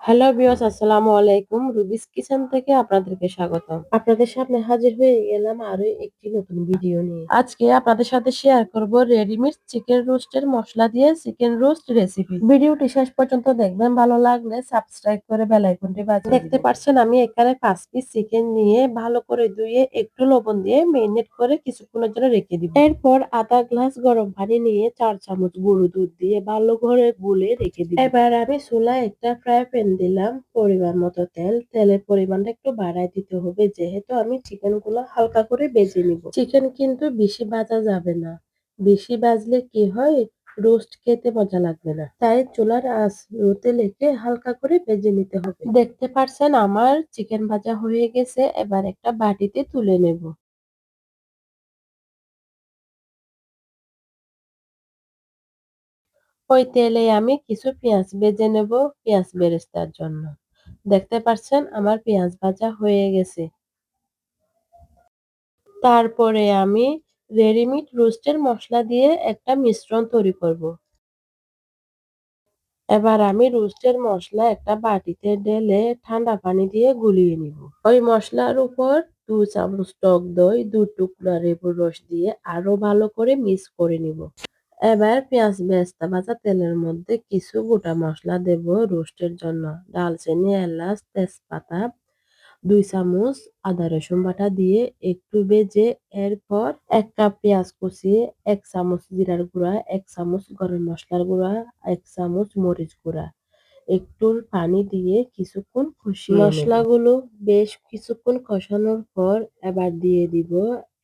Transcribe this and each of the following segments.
Hello viewers, আসসালামু আলাইকুম। রুবিস kitchen থেকে আপনাদেরকে স্বাগতম। আপনাদের সামনে হাজির হয়ে গেলাম আরো একটি নতুন ভিডিও নিয়ে। আজকে আপনাদের সাথে শেয়ার করব রেডিমেড চিকেন রোস্টের মশলা দিয়ে চিকেন রোস্ট রেসিপি। ভিডিওটি শেষ পর্যন্ত দেখবেন, ভালো লাগলে সাবস্ক্রাইব করে বেল আইকনটি বাজিয়ে দেখতে পাচ্ছেন আমি এখানে 5 পিস চিকেন নিয়ে ভালো করে ধুয়ে একটু লবণ দিয়ে মেরিনেট করে কিছুক্ষণের জন্য রেখে দিব। এরপর আধা গ্লাস গরম পানি নিয়ে 4 চামচ গুঁড়ো দুধ দিয়ে ভালো করে গুলে রেখে দিব। এবার আমি চুলায় একটা ফ্রাই প্যান দিলাম, পরিমাণ মতো তেল। তেলের পরিমাণটা একটু বাড়ায় দিতে হবে, যেহেতু আমি চিকেন গুলো হালকা করে ভেজে নিব। চিকেন কিন্তু বেশি ভাজা যাবে না, বেশি ভাজলে কি হয়, রোস্ট খেতে মজা লাগবে না। তাই চুলার আঁচ লোতে রেখে হালকা করে ভেজে নিতে হবে। দেখতে পাচ্ছেন আমার চিকেন ভাজা হয়ে গেছে। এবার একটা বাটিতে তুলে নেব। ওই তেলে আমি কিছু পেঁয়াজ ভেজে নেব, পেঁয়াজ বেরেস্তার জন্য। দেখতে পাচ্ছেন আমার পেঁয়াজ ভাজা হয়ে গেছে। তারপরে আমি রেডিমেড রোস্টের মশলা দিয়ে একটা মিশ্রণ তৈরি করব। এবার আমি রোস্টের মশলা একটা বাটিতে ঢেলে ঠান্ডা পানি দিয়ে গুলিয়ে নিব। ওই মশলার উপর 2 চামচ টক দই, 2 টুকরা লেবুর রস দিয়ে আরো ভালো করে মিক্স করে নিব। এবার পেঁয়াজ বেরেস্তা ভাজা তেলের মধ্যে কিছু গোটা মশলা দেব রোস্টের জন্য। দারচিনি, এলাচ, তেজপাতা, 2 চামচ আদা রসুন বাটা দিয়ে একটু ভেজে এরপর 1 কাপ পেঁয়াজ কুচি, 1 চামচ জিরার গুঁড়া, 1 চামচ গরম মশলার গুঁড়া, 1 চামচ মরিচ গুঁড়া, একটু পানি দিয়ে কিছুক্ষণ কষিয়ে মশলাগুলো বেশ কিছুক্ষণ কষানোর পর এবার দিয়ে দিব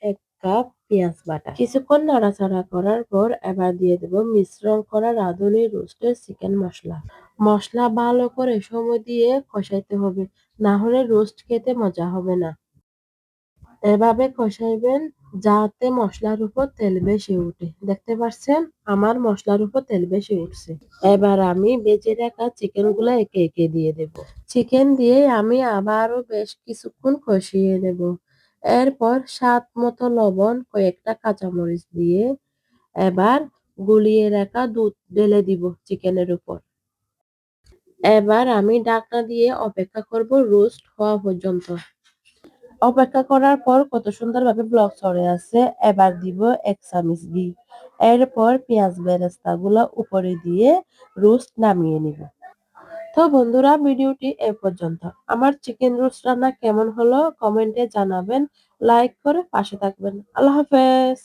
1 কাপ পেঁয়াজ বাটা। কিছুক্ষণ নাড়াচাড়া করার পর এবার দিয়ে দেব মিশ্রণ করা রাঁধুনি রোস্টের চিকেন মশলা। মশলা ভালো করে সময় দিয়ে কষাইতে হবে, না হলে রোস্ট খেতে মজা হবে না। এভাবে কষাইবেন যাতে মশলার উপর তেল বেশি উঠে। দেখতে পাচ্ছেন আমার মশলার উপর তেল বেশি উঠছে। এবার আমি ভেজে রাখা চিকেন গুলা একে একে দিয়ে দেব। চিকেন দিয়ে আমি আবারও বেশ কিছুক্ষণ কষিয়ে নেব। এরপর স্বাদ মতো লবণ, কয়েকটা কাঁচামরিচ দিয়ে এবার গুলিয়ে রাখা দুধ ঢেলে দিব চিকেনের উপর। এবার আমি ঢাকনা দিয়ে অপেক্ষা করব রোস্ট হওয়া পর্যন্ত। অপেক্ষা করার পর কত সুন্দরভাবে ব্লক চড়ে আছে। এবার দিব 1 চামচ ঘি। এরপর পেঁয়াজ বেরেস্তা গুলা উপরে দিয়ে রোস্ট নামিয়ে নিব। তো বন্ধুরা, ভিডিওটি এ পর্যন্ত। আমার চিকেন রোস্ট রান্না কেমন হলো কমেন্টে জানাবেন, লাইক করে পাশে থাকবেন। আল্লাহ হাফেজ।